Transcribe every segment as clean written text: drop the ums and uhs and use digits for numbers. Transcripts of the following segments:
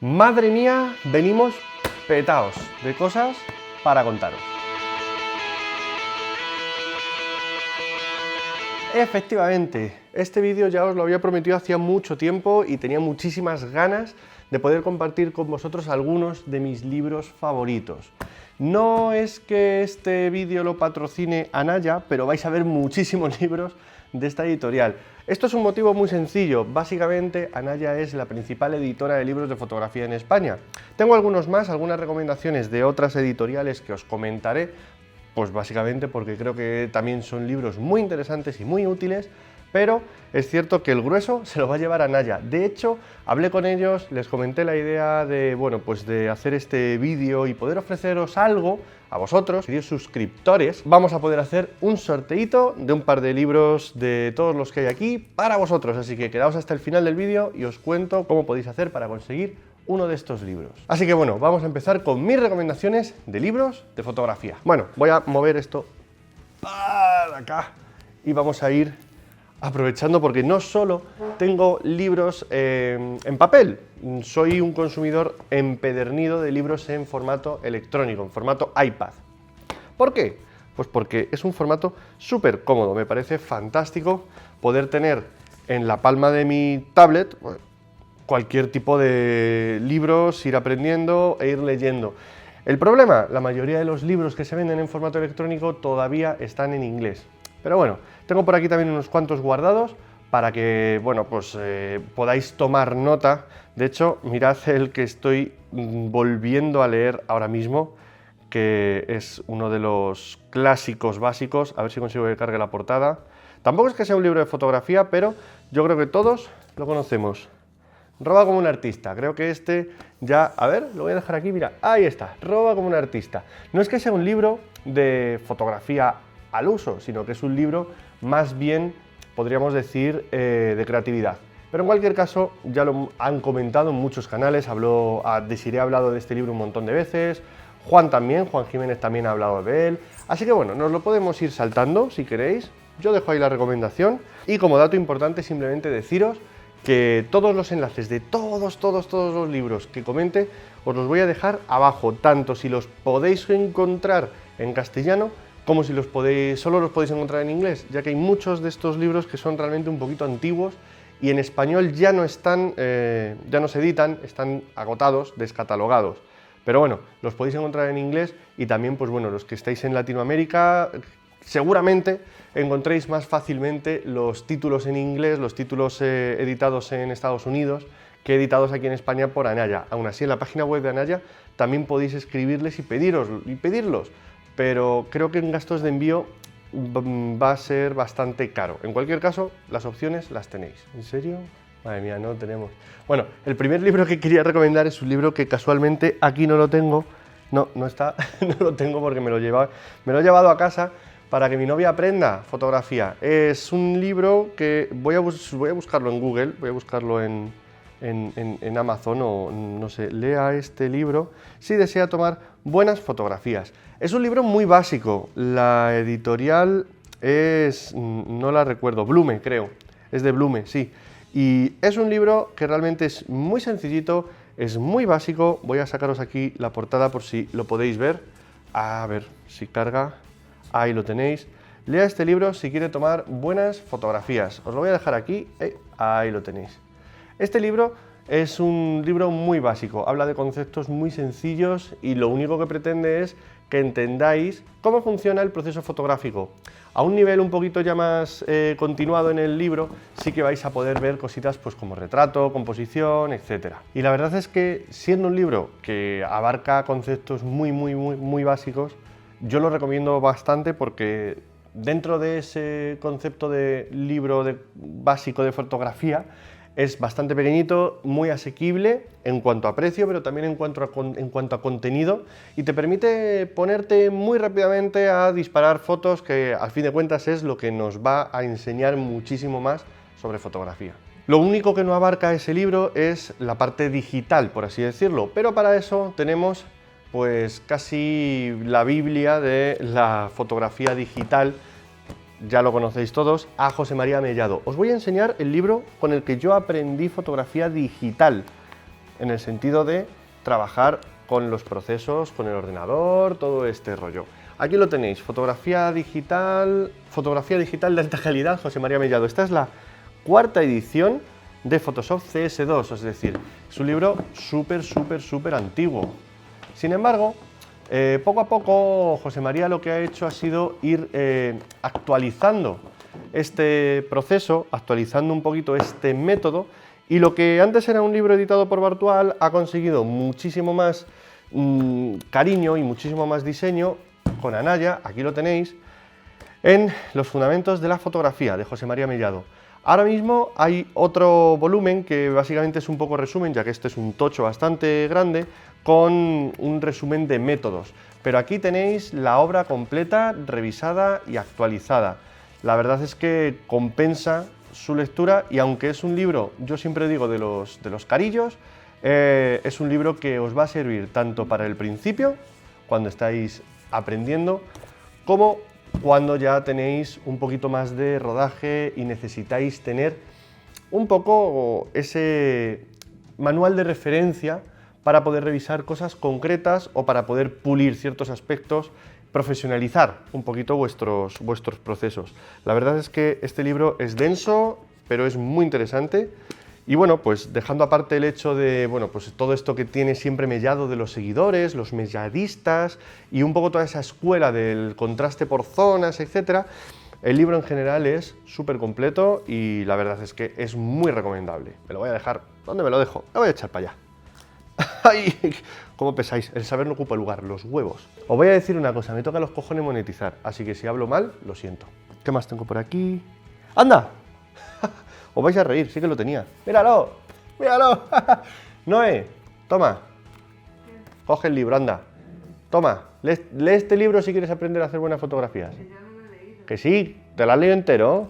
Madre mía, venimos petaos de cosas para contaros. Efectivamente, este vídeo ya os lo había prometido hacía mucho tiempo y tenía muchísimas ganas de poder compartir con vosotros algunos de mis libros favoritos. No es que este vídeo lo patrocine Anaya, pero vais a ver muchísimos libros de esta editorial. Esto es un motivo muy sencillo. Básicamente, Anaya es la principal editora de libros de fotografía en España. Tengo algunos más, algunas recomendaciones de otras editoriales que os comentaré, pues básicamente porque creo que también son libros muy interesantes y muy útiles, pero es cierto que el grueso se lo va a llevar Anaya. De hecho, hablé con ellos, les comenté la idea de, pues de hacer este vídeo y poder ofreceros algo a vosotros, queridos suscriptores. Vamos a poder hacer un sorteito de un par de libros de todos los que hay aquí para vosotros, así que quedaos hasta el final del vídeo y os cuento cómo podéis hacer para conseguir uno de estos libros. Así que bueno, vamos a empezar con mis recomendaciones de libros de fotografía. Bueno, voy a mover esto de acá y vamos a ir aprovechando porque no solo tengo libros en papel, soy un consumidor empedernido de libros en formato electrónico, en formato iPad. ¿Por qué? Pues porque es un formato súper cómodo, me parece fantástico poder tener en la palma de mi tablet cualquier tipo de libros, ir aprendiendo e ir leyendo. El problema, la mayoría de los libros que se venden en formato electrónico todavía están en inglés. Pero bueno, tengo por aquí también unos cuantos guardados para que, podáis tomar nota. De hecho, mirad el que estoy volviendo a leer ahora mismo, que es uno de los clásicos básicos. A ver si consigo que cargue la portada. Tampoco es que sea un libro de fotografía, pero yo creo que todos lo conocemos. Roba como un artista. Creo que este ya... A ver, lo voy a dejar aquí, mira, ahí está. Roba como un artista. No es que sea un libro de fotografía al uso, sino que es un libro más bien, podríamos decir, de creatividad. Pero en cualquier caso, ya lo han comentado en muchos canales. Desiree ha hablado de este libro un montón de veces. Juan también, Juan Jiménez también ha hablado de él. Así que bueno, nos lo podemos ir saltando si queréis. Yo dejo ahí la recomendación. Y como dato importante, simplemente deciros que todos los enlaces de todos los libros que comente os los voy a dejar abajo, tanto si los podéis encontrar en castellano como si solo los podéis encontrar en inglés, ya que hay muchos de estos libros que son realmente un poquito antiguos y en español ya no se editan, están agotados, descatalogados. Pero bueno, los podéis encontrar en inglés y también, los que estáis en Latinoamérica, seguramente encontréis más fácilmente los títulos en inglés, los títulos editados en Estados Unidos, que editados aquí en España por Anaya. Aún así, en la página web de Anaya también podéis escribirles y pedirlos, pero creo que en gastos de envío va a ser bastante caro. En cualquier caso, las opciones las tenéis. ¿En serio? Madre mía, no tenemos. Bueno, el primer libro que quería recomendar es un libro que casualmente aquí no lo tengo. No está, no lo tengo porque me lo he llevado a casa para que mi novia aprenda fotografía. Es un libro que voy a buscarlo en Google, voy a buscarlo en Amazon o no sé. Lea este libro si desea tomar buenas fotografías. Es un libro muy básico. La editorial es, no la recuerdo, Blume creo. Es de Blume, sí. Y es un libro que realmente es muy sencillito, es muy básico. Voy a sacaros aquí la portada por si lo podéis ver. A ver si carga. Ahí lo tenéis. Lea este libro si quiere tomar buenas fotografías. Os lo voy a dejar aquí. Ahí lo tenéis. Este libro es un libro muy básico. Habla de conceptos muy sencillos y lo único que pretende es que entendáis cómo funciona el proceso fotográfico. A un nivel un poquito ya más continuado en el libro, sí que vais a poder ver cositas como retrato, composición, etc. Y la verdad es que, siendo un libro que abarca conceptos muy básicos, yo lo recomiendo bastante porque dentro de ese concepto de libro básico de fotografía, es bastante pequeñito, muy asequible en cuanto a precio, pero también en cuanto a contenido, y te permite ponerte muy rápidamente a disparar fotos, que al fin de cuentas es lo que nos va a enseñar muchísimo más sobre fotografía. Lo único que no abarca ese libro es la parte digital, por así decirlo, pero para eso tenemos casi la Biblia de la fotografía digital. Ya lo conocéis todos, a José María Mellado. Os voy a enseñar el libro con el que yo aprendí fotografía digital. en el sentido de trabajar con los procesos, con el ordenador, todo este rollo. Aquí lo tenéis, fotografía digital de alta calidad, José María Mellado. Esta es la cuarta edición de Photoshop CS2, es decir, es un libro súper antiguo. Sin embargo, poco a poco José María lo que ha hecho ha sido ir actualizando este proceso, actualizando un poquito este método, y lo que antes era un libro editado por Bartual ha conseguido muchísimo más cariño y muchísimo más diseño con Anaya. Aquí lo tenéis, en Los fundamentos de la fotografía, de José María Mellado. Ahora mismo hay otro volumen que básicamente es un poco resumen, ya que este es un tocho bastante grande, con un resumen de métodos. Pero aquí tenéis la obra completa, revisada y actualizada. La verdad es que compensa su lectura, y aunque es un libro, yo siempre digo, de los carillos, es un libro que os va a servir tanto para el principio, cuando estáis aprendiendo, como cuando ya tenéis un poquito más de rodaje y necesitáis tener un poco ese manual de referencia para poder revisar cosas concretas o para poder pulir ciertos aspectos, profesionalizar un poquito vuestros procesos. La verdad es que este libro es denso, pero es muy interesante. Y bueno, pues dejando aparte el hecho de, bueno, pues todo esto que tiene siempre Mellado de los seguidores, los melladistas y un poco toda esa escuela del contraste por zonas, etcétera, el libro en general es súper completo y la verdad es que es muy recomendable. Me lo voy a dejar, ¿dónde me lo dejo? Lo voy a echar para allá. ¡Ay! ¿Cómo pesáis? El saber no ocupa lugar, los huevos. Os voy a decir una cosa, me toca los cojones monetizar, así que si hablo mal, lo siento. ¿Qué más tengo por aquí? ¡Anda! Os vais a reír, sí que lo tenía. ¡Míralo! ¡Míralo! Noé, toma. Coge el libro, anda. Toma, lee este libro si quieres aprender a hacer buenas fotografías. Que ya no lo he leído. Que sí, te lo has leído entero.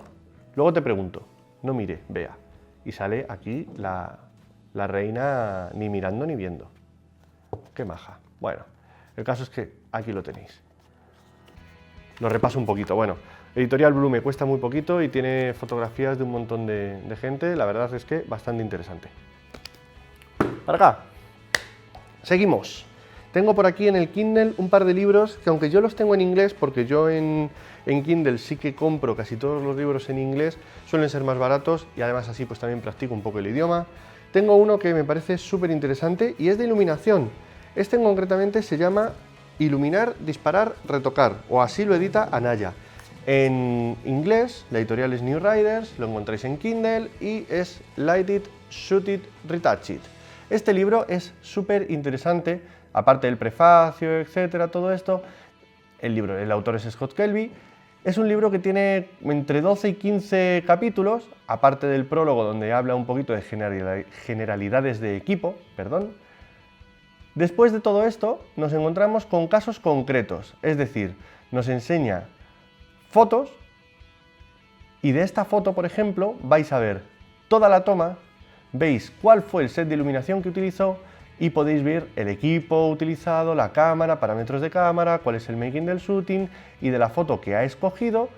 Luego te pregunto. No mire, vea. Y sale aquí la reina ni mirando ni viendo. Qué maja. Bueno, el caso es que aquí lo tenéis. Lo repaso un poquito. Bueno, Editorial Blume cuesta muy poquito y tiene fotografías de un montón de gente. La verdad es que bastante interesante. Para acá. Seguimos. Tengo por aquí en el Kindle un par de libros que, aunque yo los tengo en inglés, porque yo en Kindle sí que compro casi todos los libros en inglés, suelen ser más baratos y además así pues también practico un poco el idioma. Tengo uno que me parece súper interesante y es de iluminación. Este concretamente se llama Iluminar, disparar, retocar, o así lo edita Anaya. En inglés, la editorial es New Riders, lo encontráis en Kindle y es Light It, Shoot It, Retouch It. Este libro es súper interesante, aparte del prefacio, etcétera, todo esto. El autor es Scott Kelby. Es un libro que tiene entre 12 y 15 capítulos, aparte del prólogo donde habla un poquito de generalidades de equipo, perdón. Después de todo esto, nos encontramos con casos concretos, es decir, nos enseña fotos y de esta foto, por ejemplo, vais a ver toda la toma, veis cuál fue el set de iluminación que utilizó y podéis ver el equipo utilizado, la cámara, parámetros de cámara, cuál es el making del shooting y de la foto que ha escogido,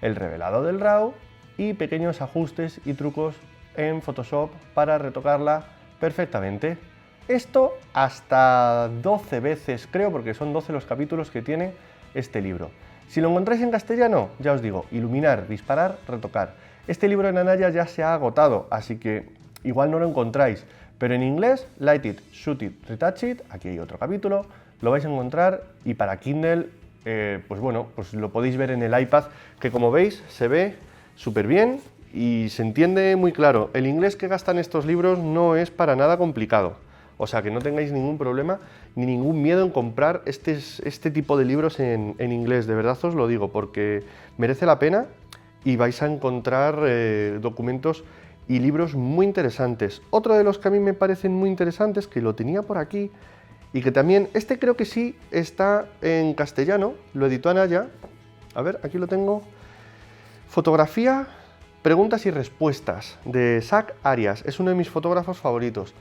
el revelado del RAW y pequeños ajustes y trucos en Photoshop para retocarla perfectamente. Esto hasta 12 veces creo, porque son 12 los capítulos que tiene este libro. Si lo encontráis en castellano, ya os digo, iluminar, disparar, retocar. Este libro en Anaya ya se ha agotado, así que igual no lo encontráis, pero en inglés, Light It, Shoot It, Retouch It, aquí hay otro capítulo, lo vais a encontrar, y para Kindle, pues bueno, pues lo podéis ver en el iPad, que como veis se ve súper bien y se entiende muy claro. El inglés que gastan estos libros no es para nada complicado. O sea, que no tengáis ningún problema ni ningún miedo en comprar este tipo de libros en inglés. De verdad os lo digo, porque merece la pena y vais a encontrar documentos y libros muy interesantes. Otro de los que a mí me parecen muy interesantes, que lo tenía por aquí, y que también, este creo que sí está en castellano, lo editó Anaya. A ver, aquí lo tengo. Fotografía, preguntas y respuestas, de Zach Arias. Es uno de mis fotógrafos favoritos.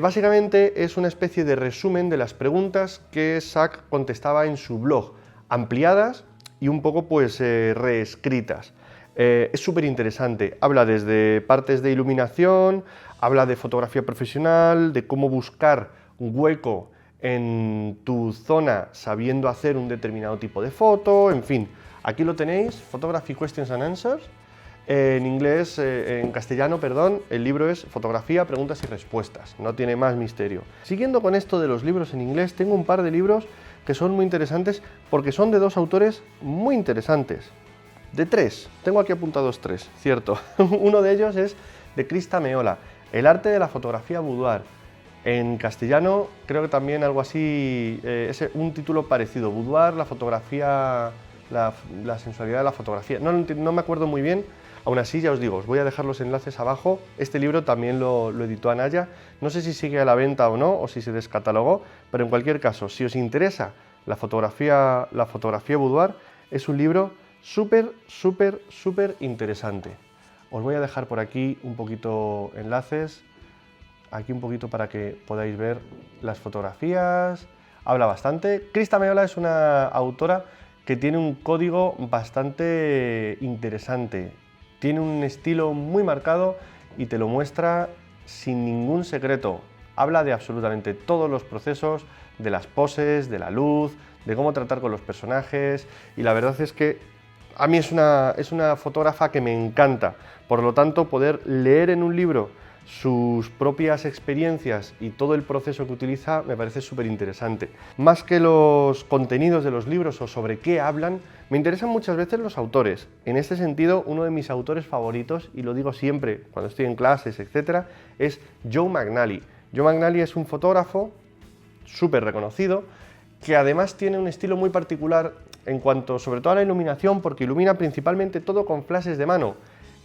Básicamente es una especie de resumen de las preguntas que Zach contestaba en su blog, ampliadas y un poco pues reescritas. Es súper interesante. Habla desde partes de iluminación, habla de fotografía profesional, de cómo buscar un hueco en tu zona sabiendo hacer un determinado tipo de foto, en fin. Aquí lo tenéis, Photography Questions and Answers. En inglés, en castellano, perdón, el libro es Fotografía, Preguntas y Respuestas, no tiene más misterio. Siguiendo con esto de los libros en inglés, tengo un par de libros que son muy interesantes porque son de dos autores muy interesantes. De tres, tengo aquí apuntados tres, cierto. Uno de ellos es de Krista Meola, El arte de la fotografía boudoir. En castellano creo que también algo así, es un título parecido, Boudoir, la fotografía, la sensualidad de la fotografía. No me acuerdo muy bien. Aún así, ya os digo, os voy a dejar los enlaces abajo. Este libro también lo editó Anaya. No sé si sigue a la venta o no, o si se descatalogó, pero en cualquier caso, si os interesa la fotografía boudoir, es un libro súper interesante. Os voy a dejar por aquí un poquito enlaces, aquí un poquito para que podáis ver las fotografías. Habla bastante. Krista Meola es una autora que tiene un código bastante interesante. Tiene un estilo muy marcado y te lo muestra sin ningún secreto. Habla de absolutamente todos los procesos, de las poses, de la luz, de cómo tratar con los personajes, y la verdad es que a mí es una fotógrafa que me encanta. Por lo tanto, poder leer en un libro sus propias experiencias y todo el proceso que utiliza me parece súper interesante. Más que los contenidos de los libros o sobre qué hablan, me interesan muchas veces los autores. En este sentido, uno de mis autores favoritos, y lo digo siempre cuando estoy en clases, etc., es Joe McNally. Joe McNally es un fotógrafo súper reconocido que además tiene un estilo muy particular en cuanto sobre todo a la iluminación, porque ilumina principalmente todo con flashes de mano.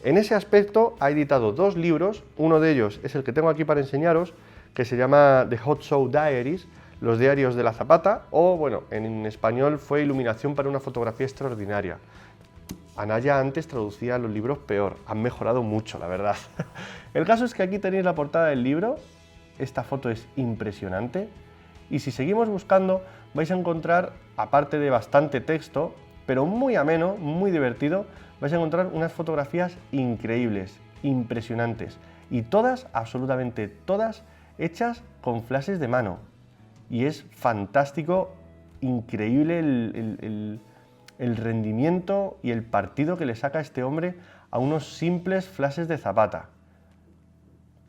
En ese aspecto ha editado dos libros, uno de ellos es el que tengo aquí para enseñaros, que se llama The Hot Show Diaries, los diarios de la zapata, o bueno, en español fue Iluminación para una fotografía extraordinaria. Anaya antes traducía los libros peor, han mejorado mucho, la verdad. El caso es que aquí tenéis la portada del libro, esta foto es impresionante, y si seguimos buscando vais a encontrar, aparte de bastante texto, pero muy ameno, muy divertido, vais a encontrar unas fotografías increíbles, impresionantes, y todas, absolutamente todas, hechas con flashes de mano. Y es fantástico, increíble el rendimiento y el partido que le saca este hombre a unos simples flashes de zapata.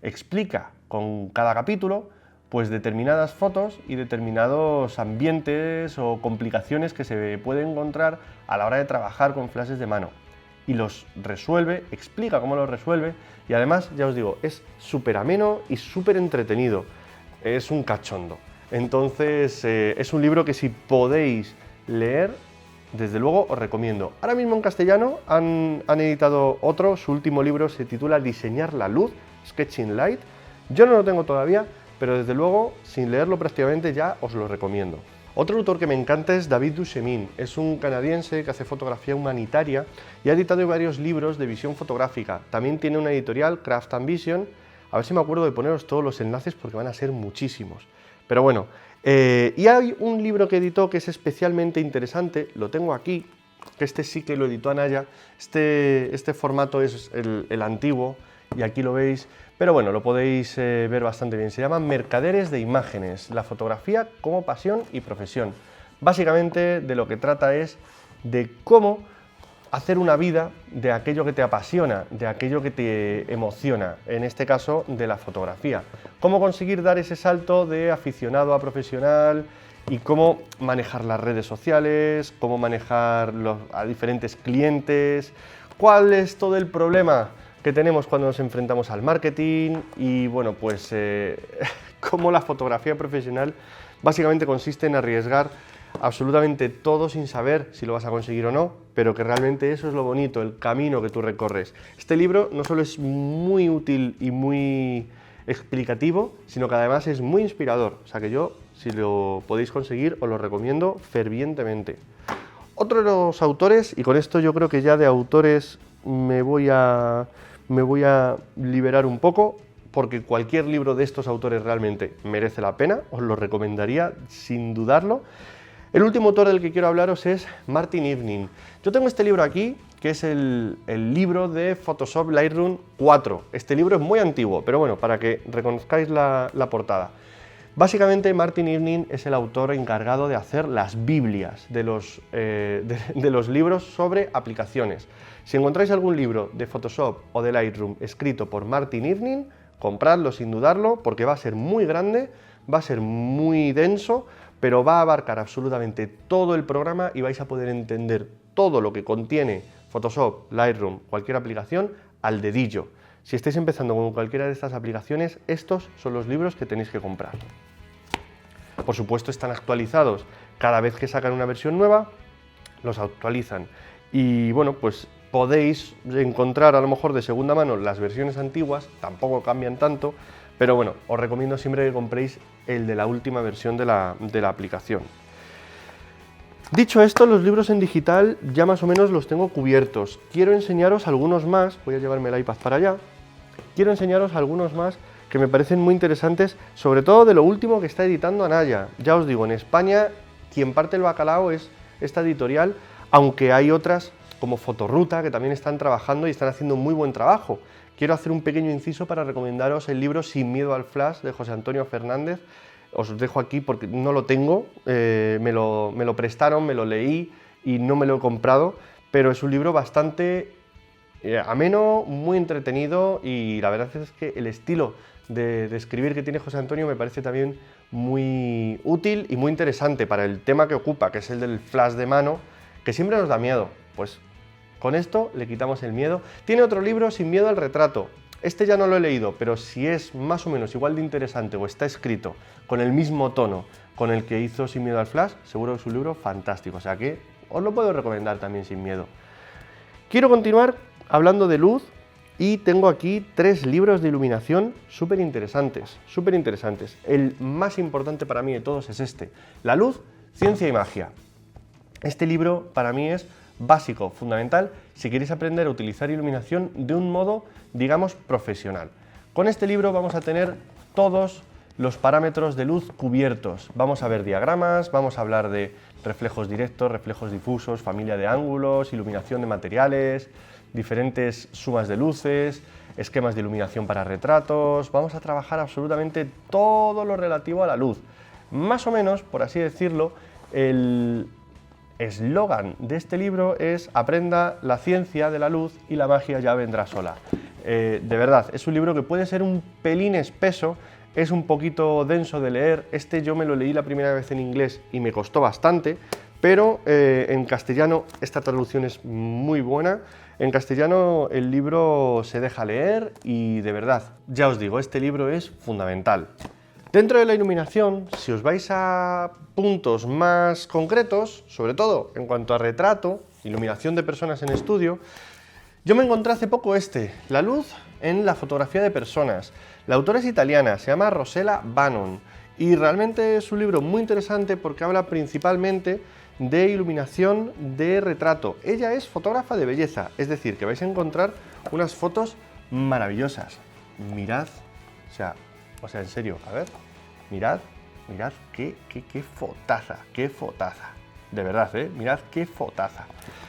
Explica con cada capítulo pues determinadas fotos y determinados ambientes o complicaciones que se pueden encontrar a la hora de trabajar con flashes de mano. Y los resuelve, explica cómo los resuelve, y además, ya os digo, es súper ameno y súper entretenido. Es un cachondo. Entonces, es un libro que si podéis leer, desde luego os recomiendo. Ahora mismo en castellano han editado otro, su último libro se titula Diseñar la luz, Sketching Light. Yo no lo tengo todavía, pero desde luego, sin leerlo prácticamente ya os lo recomiendo. Otro autor que me encanta es David Duchemin, es un canadiense que hace fotografía humanitaria y ha editado varios libros de visión fotográfica. También tiene una editorial, Craft and Vision, a ver si me acuerdo de poneros todos los enlaces porque van a ser muchísimos. Pero bueno, y hay un libro que editó que es especialmente interesante, lo tengo aquí, que este sí que lo editó Anaya, este formato es el antiguo y aquí lo veis. Pero bueno, lo podéis ver bastante bien. Se llama Mercaderes de Imágenes, la fotografía como pasión y profesión. Básicamente de lo que trata es de cómo hacer una vida de aquello que te apasiona, de aquello que te emociona, en este caso de la fotografía. Cómo conseguir dar ese salto de aficionado a profesional y cómo manejar las redes sociales, cómo manejar a diferentes clientes, cuál es todo el problema que tenemos cuando nos enfrentamos al marketing y bueno, pues cómo la fotografía profesional básicamente consiste en arriesgar absolutamente todo sin saber si lo vas a conseguir o no, pero que realmente eso es lo bonito, el camino que tú recorres. Este libro no solo es muy útil y muy explicativo, sino que además es muy inspirador, o sea que yo, si lo podéis conseguir, os lo recomiendo fervientemente. Otro de los autores, y con esto yo creo que ya de autores me voy a liberar un poco, porque cualquier libro de estos autores realmente merece la pena, os lo recomendaría sin dudarlo. El último autor del que quiero hablaros es Martin Ivnin. Yo tengo este libro aquí, que es el libro de Photoshop Lightroom 4. Este libro es muy antiguo, pero bueno, para que reconozcáis la portada. Básicamente Martin Irving es el autor encargado de hacer las Biblias de los libros sobre aplicaciones. Si encontráis algún libro de Photoshop o de Lightroom escrito por Martin Irving, compradlo sin dudarlo, porque va a ser muy grande, va a ser muy denso, pero va a abarcar absolutamente todo el programa y vais a poder entender todo lo que contiene Photoshop, Lightroom, cualquier aplicación al dedillo. Si estáis empezando con cualquiera de estas aplicaciones, estos son los libros que tenéis que comprar. Por supuesto, están actualizados. Cada vez que sacan una versión nueva, los actualizan. Y bueno, pues podéis encontrar a lo mejor de segunda mano las versiones antiguas, tampoco cambian tanto, pero bueno, os recomiendo siempre que compréis el de la última versión de la aplicación. Dicho esto, los libros en digital ya más o menos los tengo cubiertos. Quiero enseñaros algunos más, voy a llevarme el iPad para allá. Quiero enseñaros algunos más que me parecen muy interesantes, sobre todo de lo último que está editando Anaya. Ya os digo, en España quien parte el bacalao es esta editorial, aunque hay otras como Fotoruta que también están trabajando y están haciendo un muy buen trabajo. Quiero hacer un pequeño inciso para recomendaros el libro Sin miedo al flash de José Antonio Fernández. Os dejo aquí porque no lo tengo, me lo prestaron, me lo leí y no me lo he comprado, pero es un libro bastante ameno, muy entretenido y la verdad es que el estilo de escribir que tiene José Antonio me parece también muy útil y muy interesante para el tema que ocupa, que es el del flash de mano, que siempre nos da miedo. Pues con esto le quitamos el miedo. Tiene otro libro, Sin miedo al retrato. Este ya no lo he leído, pero si es más o menos igual de interesante o está escrito con el mismo tono con el que hizo Sin miedo al flash, seguro que es un libro fantástico. O sea que os lo puedo recomendar también sin miedo. Quiero continuar hablando de luz y tengo aquí 3 libros de iluminación súper interesantes. El más importante para mí de todos es este, La luz, ciencia y magia. Este libro para mí es básico, fundamental, si queréis aprender a utilizar iluminación de un modo, digamos, profesional. Con este libro vamos a tener todos los parámetros de luz cubiertos. Vamos a ver diagramas, vamos a hablar de reflejos directos, reflejos difusos, familia de ángulos, iluminación de materiales, diferentes sumas de luces, esquemas de iluminación para retratos. Vamos a trabajar absolutamente todo lo relativo a la luz. Más o menos, por así decirlo, el eslogan de este libro es aprenda la ciencia de la luz y la magia ya vendrá sola. De verdad, es un libro que puede ser un pelín espeso, es un poquito denso de leer. Este yo me lo leí la primera vez en inglés y me costó bastante, pero en castellano esta traducción es muy buena. En castellano el libro se deja leer y de verdad, ya os digo, este libro es fundamental. Dentro de la iluminación, si os vais a puntos más concretos, sobre todo en cuanto a retrato, iluminación de personas en estudio, yo me encontré hace poco La luz en la fotografía de personas. La autora es italiana, se llama Rossella Bannon y realmente es un libro muy interesante porque habla principalmente de iluminación de retrato. Ella es fotógrafa de belleza, es decir, que vais a encontrar unas fotos maravillosas. Mirad, o sea, en serio, a ver, mirad qué fotaza, de verdad, mirad qué fotaza.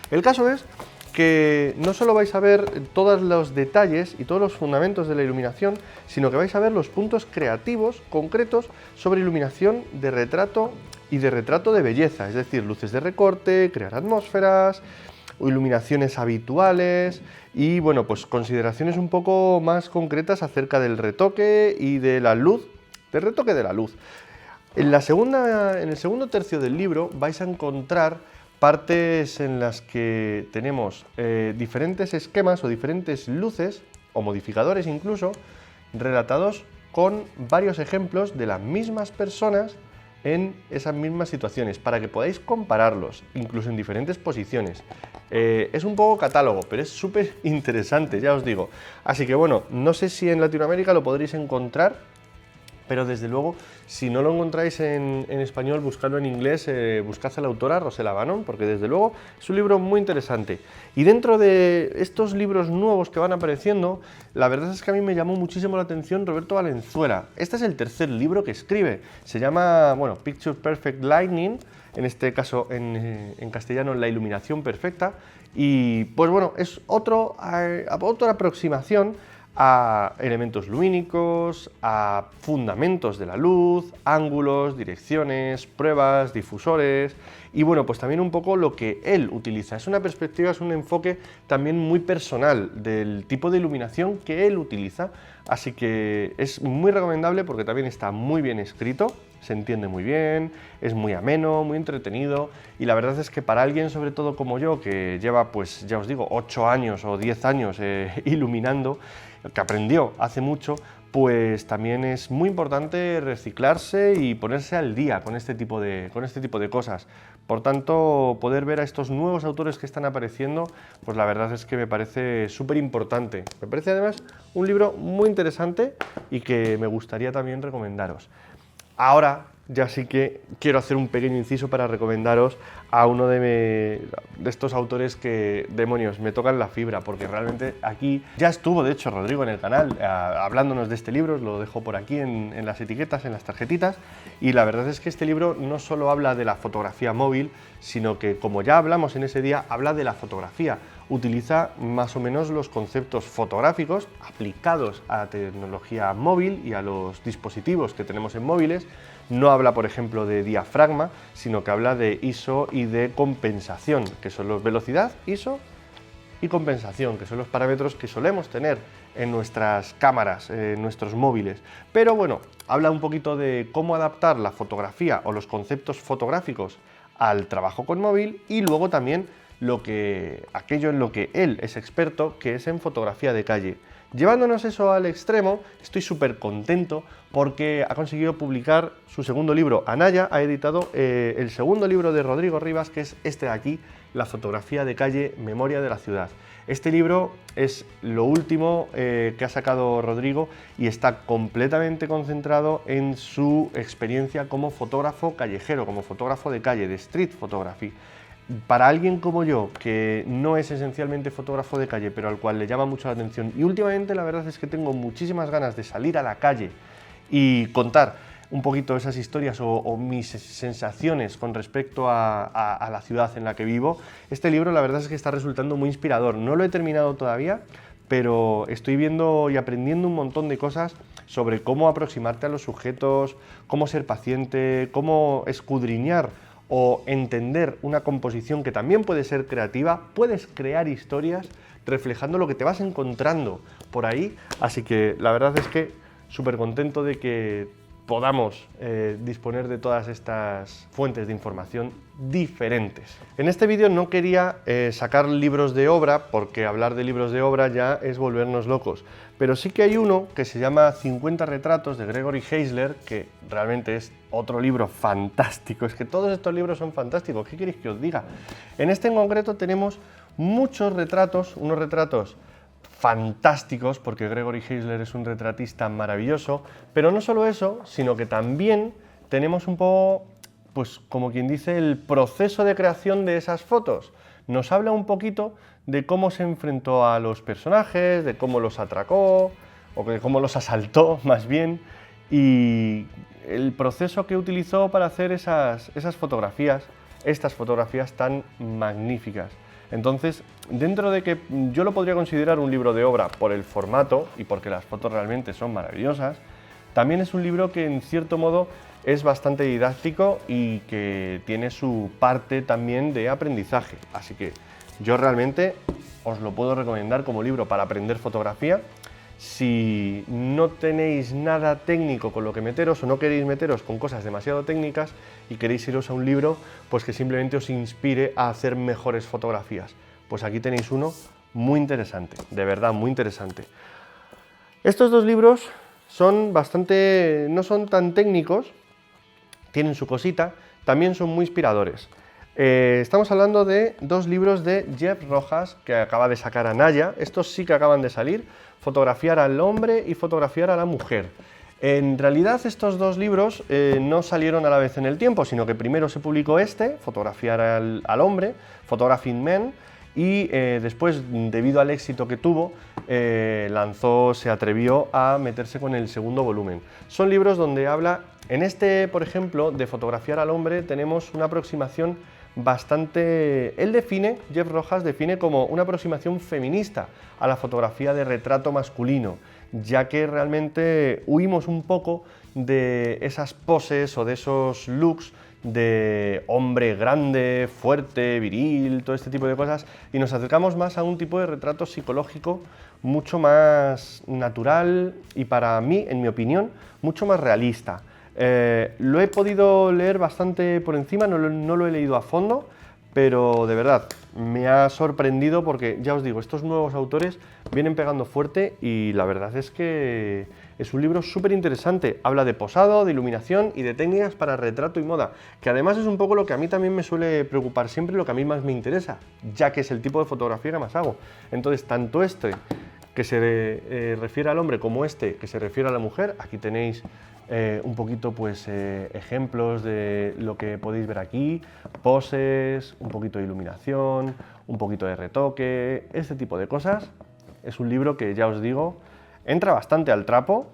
El caso es que no solo vais a ver todos los detalles y todos los fundamentos de la iluminación, sino que vais a ver los puntos creativos concretos sobre iluminación de retrato y de retrato de belleza, es decir, luces de recorte, crear atmósferas, iluminaciones habituales y bueno, pues consideraciones un poco más concretas acerca del retoque y de la luz, del retoque de la luz. En el segundo tercio del libro vais a encontrar partes en las que tenemos diferentes esquemas o diferentes luces o modificadores incluso relatados con varios ejemplos de las mismas personas en esas mismas situaciones, para que podáis compararlos, incluso en diferentes posiciones. Es un poco catálogo, pero es súper interesante, ya os digo. Así que bueno, no sé si en Latinoamérica lo podréis encontrar, pero desde luego, si no lo encontráis en español, buscadlo en inglés, buscad a la autora Rossella Bannon, porque desde luego es un libro muy interesante. Y dentro de estos libros nuevos que van apareciendo, la verdad es que a mí me llamó muchísimo la atención Roberto Valenzuela. Este es el tercer libro que escribe, se llama, bueno, Picture Perfect Lighting, en este caso en castellano La iluminación perfecta, Y pues bueno, es otra aproximación a elementos lumínicos, a fundamentos de la luz, ángulos, direcciones, pruebas, difusores y bueno, pues también un poco lo que él utiliza. Es una perspectiva, es un enfoque también muy personal del tipo de iluminación que él utiliza, así que es muy recomendable porque también está muy bien escrito, se entiende muy bien, es muy ameno, muy entretenido y la verdad es que para alguien sobre todo como yo, que lleva pues ya os digo 8 años o 10 años iluminando, que aprendió hace mucho, pues también es muy importante reciclarse y ponerse al día con este tipo de cosas. Por tanto, poder ver a estos nuevos autores que están apareciendo, pues la verdad es que me parece súper importante. Me parece además un libro muy interesante y que me gustaría también recomendaros. Ahora ya sí que quiero hacer un pequeño inciso para recomendaros a uno de estos autores que, demonios, me tocan la fibra, porque realmente aquí ya estuvo, de hecho, Rodrigo en el canal hablándonos de este libro, os lo dejo por aquí en las etiquetas, en las tarjetitas, y la verdad es que este libro no solo habla de la fotografía móvil, sino que, como ya hablamos en ese día, habla de la fotografía. Utiliza más o menos los conceptos fotográficos aplicados a la tecnología móvil y a los dispositivos que tenemos en móviles. No habla, por ejemplo, de diafragma, sino que habla de ISO y de compensación, que son los velocidad, ISO y compensación, que son los parámetros que solemos tener en nuestras cámaras, en nuestros móviles. Pero bueno, habla un poquito de cómo adaptar la fotografía o los conceptos fotográficos al trabajo con móvil y luego también aquello en lo que él es experto, que es en fotografía de calle. Llevándonos eso al extremo, estoy súper contento porque ha conseguido publicar su segundo libro. Anaya ha editado el segundo libro de Rodrigo Rivas, que es este de aquí, La fotografía de calle, memoria de la ciudad. Este libro es lo último que ha sacado Rodrigo y está completamente concentrado en su experiencia como fotógrafo callejero, como fotógrafo de calle, de street photography. Para alguien como yo, que no es esencialmente fotógrafo de calle, pero al cual le llama mucho la atención, y últimamente la verdad es que tengo muchísimas ganas de salir a la calle y contar un poquito esas historias o mis sensaciones con respecto a la ciudad en la que vivo, este libro la verdad es que está resultando muy inspirador. No lo he terminado todavía, pero estoy viendo y aprendiendo un montón de cosas sobre cómo aproximarte a los sujetos, cómo ser paciente, cómo escudriñar o entender una composición que también puede ser creativa. Puedes crear historias reflejando lo que te vas encontrando por ahí, así que la verdad es que súper contento de que podamos disponer de todas estas fuentes de información diferentes. En este vídeo no quería sacar libros de obra, porque hablar de libros de obra ya es volvernos locos, pero sí que hay uno que se llama 50 retratos de Gregory Heisler, que realmente es otro libro fantástico. Es que todos estos libros son fantásticos, ¿qué queréis que os diga? En este en concreto tenemos muchos retratos, unos retratos fantásticos, porque Gregory Heisler es un retratista maravilloso, pero no solo eso, sino que también tenemos un poco, pues como quien dice, el proceso de creación de esas fotos. Nos habla un poquito de cómo se enfrentó a los personajes, de cómo los atracó, o de cómo los asaltó más bien, y el proceso que utilizó para hacer estas fotografías tan magníficas. Entonces, dentro de que yo lo podría considerar un libro de obra por el formato y porque las fotos realmente son maravillosas, también es un libro que en cierto modo es bastante didáctico y que tiene su parte también de aprendizaje. Así que yo realmente os lo puedo recomendar como libro para aprender fotografía. Si no tenéis nada técnico con lo que meteros o no queréis meteros con cosas demasiado técnicas y queréis iros a un libro pues que simplemente os inspire a hacer mejores fotografías, pues aquí tenéis uno muy interesante, de verdad muy interesante. Estos dos libros no son tan técnicos, tienen su cosita, también son muy inspiradores. Estamos hablando de dos libros de Jeff Rojas que acaba de sacar Anaya. Estos sí que acaban de salir, Fotografiar al hombre y Fotografiar a la mujer. En realidad estos dos libros no salieron a la vez en el tiempo, sino que primero se publicó Fotografiar al hombre, Photographing Men, y después, debido al éxito que tuvo, se atrevió a meterse con el segundo volumen. Son libros donde habla, por ejemplo, de Fotografiar al hombre, tenemos una aproximación bastante... Jeff Rojas define como una aproximación feminista a la fotografía de retrato masculino, ya que realmente huimos un poco de esas poses o de esos looks de hombre grande, fuerte, viril, todo este tipo de cosas, y nos acercamos más a un tipo de retrato psicológico mucho más natural y, para mí, en mi opinión, mucho más realista. Lo he podido leer bastante por encima, no lo he leído a fondo, pero de verdad me ha sorprendido porque, ya os digo, estos nuevos autores vienen pegando fuerte y la verdad es que es un libro súper interesante. Habla de posado, de iluminación y de técnicas para retrato y moda, que además es un poco lo que a mí también me suele preocupar siempre, lo que a mí más me interesa, ya que es el tipo de fotografía que más hago. Entonces, tanto este que se refiere al hombre como este que se refiere a la mujer, aquí tenéis un poquito pues ejemplos de lo que podéis ver aquí, poses, un poquito de iluminación, un poquito de retoque, este tipo de cosas. Es un libro que, ya os digo, entra bastante al trapo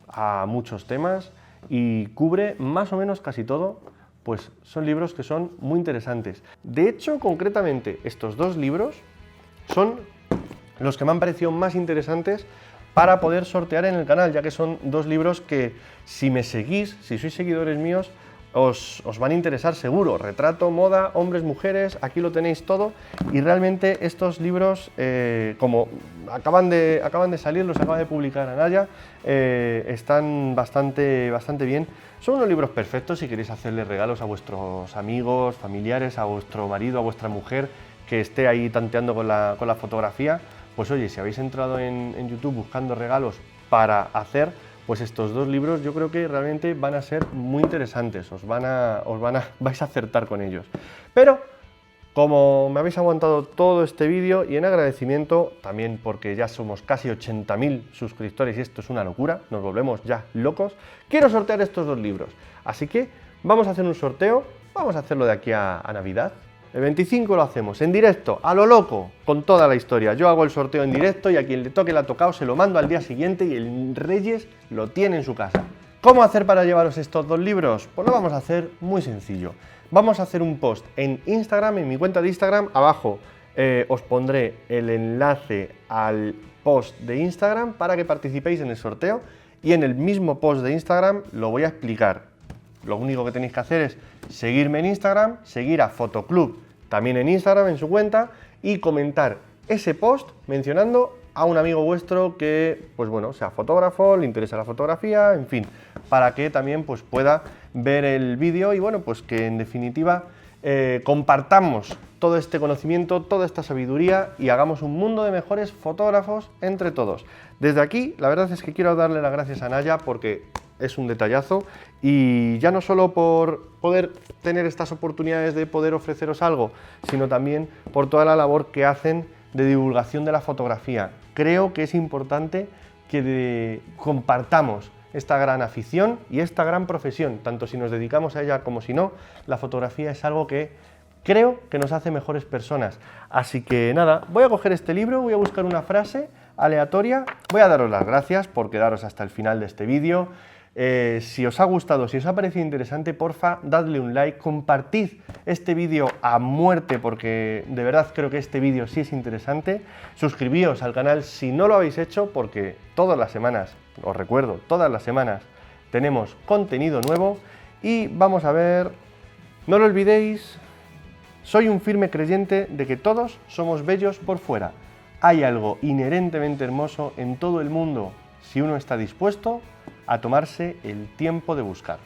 a muchos temas y cubre más o menos casi todo. Pues son libros que son muy interesantes. De hecho, concretamente, estos dos libros son los que me han parecido más interesantes para poder sortear en el canal, ya que son dos libros que, si me seguís, si sois seguidores míos, os van a interesar seguro. Retrato, moda, hombres, mujeres, aquí lo tenéis todo. Y realmente estos libros, como acaban de salir, los acaba de publicar Anaya, están bastante bien. Son unos libros perfectos si queréis hacerle regalos a vuestros amigos, familiares, a vuestro marido, a vuestra mujer, que esté ahí tanteando con la fotografía. Pues oye, si habéis entrado en YouTube buscando regalos para hacer, pues estos dos libros yo creo que realmente van a ser muy interesantes, vais a acertar con ellos. Pero, como me habéis aguantado todo este vídeo, y en agradecimiento también porque ya somos casi 80.000 suscriptores y esto es una locura, nos volvemos ya locos, quiero sortear estos dos libros. Así que vamos a hacer un sorteo, vamos a hacerlo de aquí a Navidad. El 25 lo hacemos en directo, a lo loco, con toda la historia. Yo hago el sorteo en directo y a quien le toque la tocado se lo mando al día siguiente y el Reyes lo tiene en su casa. ¿Cómo hacer para llevaros estos dos libros? Pues lo vamos a hacer muy sencillo. Vamos a hacer un post en Instagram, en mi cuenta de Instagram. Abajo os pondré el enlace al post de Instagram para que participéis en el sorteo. Y en el mismo post de Instagram lo voy a explicar. Lo único que tenéis que hacer es seguirme en Instagram, seguir a Fotoclub también en Instagram, en su cuenta, y comentar ese post mencionando a un amigo vuestro que, pues bueno, sea fotógrafo, le interesa la fotografía, en fin, para que también pues pueda ver el vídeo y bueno, pues que en definitiva compartamos todo este conocimiento, toda esta sabiduría y hagamos un mundo de mejores fotógrafos entre todos. Desde aquí, la verdad es que quiero darle las gracias a Naya porque es un detallazo, y ya no solo por poder tener estas oportunidades de poder ofreceros algo, sino también por toda la labor que hacen de divulgación de la fotografía. Creo que es importante que compartamos esta gran afición y esta gran profesión, tanto si nos dedicamos a ella como si no. La fotografía es algo que creo que nos hace mejores personas. Así que nada, voy a coger este libro, voy a buscar una frase aleatoria, voy a daros las gracias por quedaros hasta el final de este vídeo. Si os ha gustado, si os ha parecido interesante, porfa, dadle un like, compartid este vídeo a muerte porque de verdad creo que este vídeo sí es interesante. Suscribíos al canal si no lo habéis hecho porque todas las semanas, os recuerdo, todas las semanas tenemos contenido nuevo y vamos a ver, no lo olvidéis, soy un firme creyente de que todos somos bellos por fuera. Hay algo inherentemente hermoso en todo el mundo si uno está dispuesto a tomarse el tiempo de buscarlo.